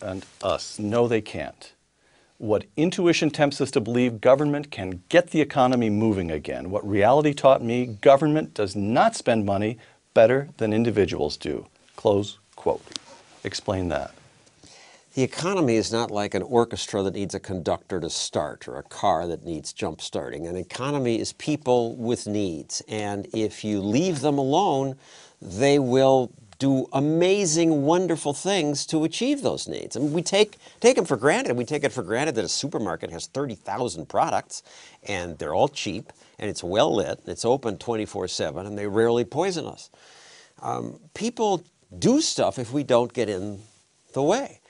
and us. No, they can't. What intuition tempts us to believe, government can get the economy moving again. What reality taught me, government does not spend money better than individuals do. Close quote. Explain that. The economy is not like an orchestra that needs a conductor to start or a car that needs jump starting. An economy is people with needs. And if you leave them alone, they will do amazing, wonderful things to achieve those needs. I mean, we take them for granted. We take it for granted that a supermarket has 30,000 products and they're all cheap and it's well lit and it's open 24/7 and they rarely poison us. People do stuff if we don't get in the way.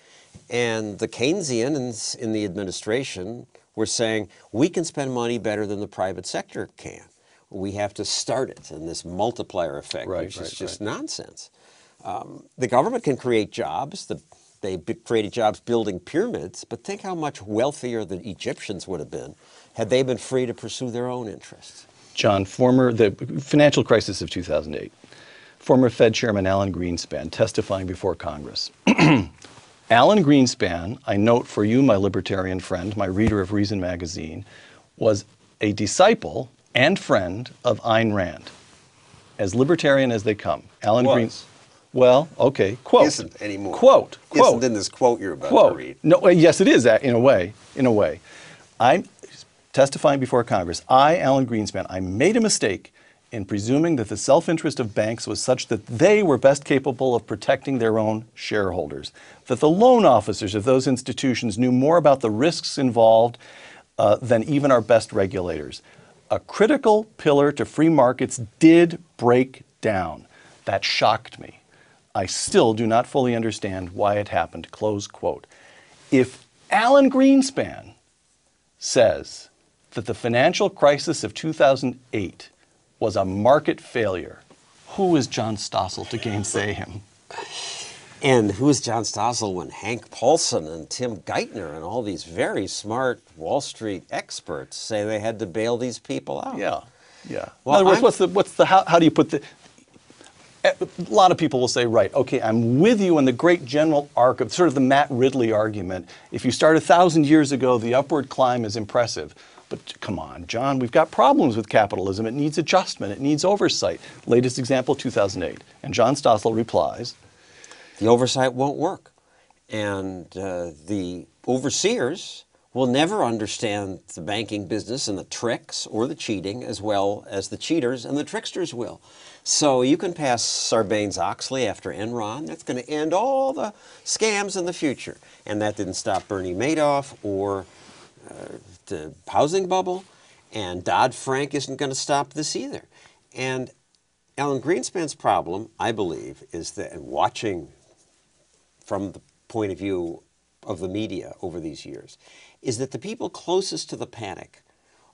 And the Keynesians in the administration were saying, we can spend money better than the private sector can. We have to start it in this multiplier effect, which is just nonsense. The government can create jobs. They created jobs building pyramids, but think how much wealthier the Egyptians would have been had they been free to pursue their own interests. John, the financial crisis of 2008, former Fed Chairman Alan Greenspan testifying before Congress. Alan Greenspan, I note for you, my libertarian friend, my reader of Reason magazine, was a disciple and friend of Ayn Rand. As libertarian as they come. Alan Greenspan. Well, okay, quote. Isn't anymore. Quote. Isn't in this quote you're about to read. No, yes, it is, in a way. I'm testifying before Congress. Alan Greenspan, I made a mistake in presuming that the self-interest of banks was such that they were best capable of protecting their own shareholders, that the loan officers of those institutions knew more about the risks involved than even our best regulators. A critical pillar to free markets did break down. That shocked me. I still do not fully understand why it happened, close quote. If Alan Greenspan says that the financial crisis of 2008 was a market failure, who is John Stossel to gainsay him? And who is John Stossel when Hank Paulson and Tim Geithner and all these very smart Wall Street experts say they had to bail these people out? Yeah. Well, in other words, how do you put the... A lot of people will say, right, okay, I'm with you in the great general arc of sort of the Matt Ridley argument. If you start 1,000 years ago, the upward climb is impressive. But come on, John, we've got problems with capitalism. It needs adjustment. It needs oversight. Latest example, 2008. And John Stossel replies, the oversight won't work. And the overseers will never understand the banking business and the tricks or the cheating as well as the cheaters and the tricksters will. So you can pass Sarbanes-Oxley after Enron. That's going to end all the scams in the future. And that didn't stop Bernie Madoff or the housing bubble. And Dodd-Frank isn't going to stop this either. And Alan Greenspan's problem, I believe, is that, and watching from the point of view of the media over these years, is that the people closest to the panic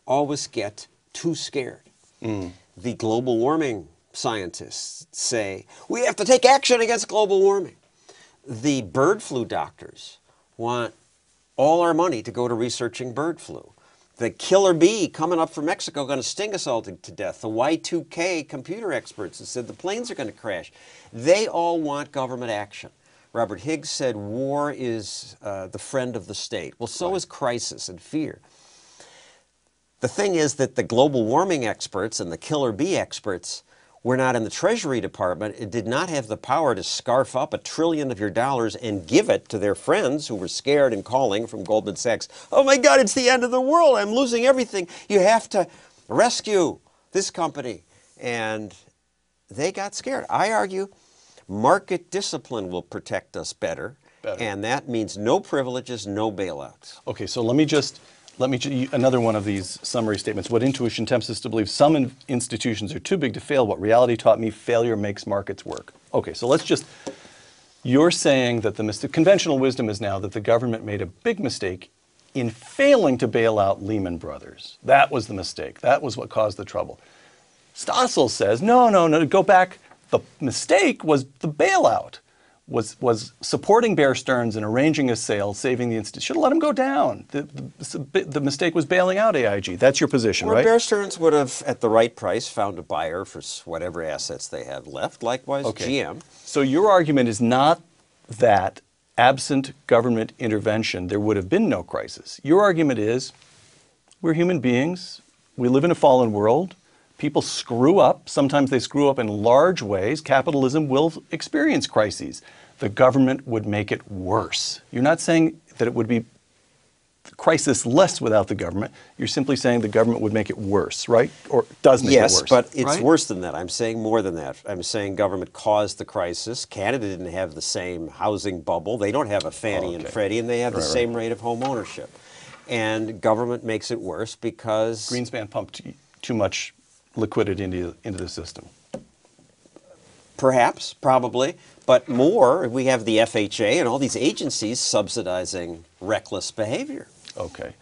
always get too scared. The global warming scientists say, we have to take action against global warming. The bird flu doctors want all our money to go to researching bird flu. The killer bee coming up from Mexico going to sting us all to death. The Y2K computer experts that said the planes are going to crash. They all want government action. Robert Higgs said war is the friend of the state. Well, so is crisis and fear. The thing is that the global warming experts and the killer bee experts were not in the Treasury Department. It did not have the power to scarf up $1 trillion of your dollars and give it to their friends who were scared and calling from Goldman Sachs. Oh my God, it's the end of the world. I'm losing everything. You have to rescue this company. And they got scared. I argue market discipline will protect us better. And that means no privileges, no bailouts. Okay, so let me another one of these summary statements. What intuition tempts us to believe, some institutions are too big to fail. What reality taught me, failure makes markets work. Okay, so you're saying that the conventional wisdom is now that the government made a big mistake in failing to bail out Lehman Brothers. That was the mistake. That was what caused the trouble. Stossel says, no, go back. The mistake was the bailout. Was supporting Bear Stearns and arranging a sale, saving the institution. Should have let him go down. The mistake was bailing out AIG. That's your position, right? Bear Stearns would have, at the right price, found a buyer for whatever assets they have left. Likewise, GM. So your argument is not that absent government intervention, there would have been no crisis. Your argument is, we're human beings. We live in a fallen world. People screw up. Sometimes they screw up in large ways. Capitalism will experience crises. The government would make it worse. You're not saying that it would be crisis-less without the government. You're simply saying the government would make it worse, right? Or does make it worse. Yes, but it's right? worse than that. I'm saying more than that. I'm saying government caused the crisis. Canada didn't have the same housing bubble. They don't have a Fannie and Freddie, and they have the same rate of home ownership. And government makes it worse because... Greenspan pumped too much liquidity into the system. Perhaps, probably, but more, we have the FHA and all these agencies subsidizing reckless behavior. Okay.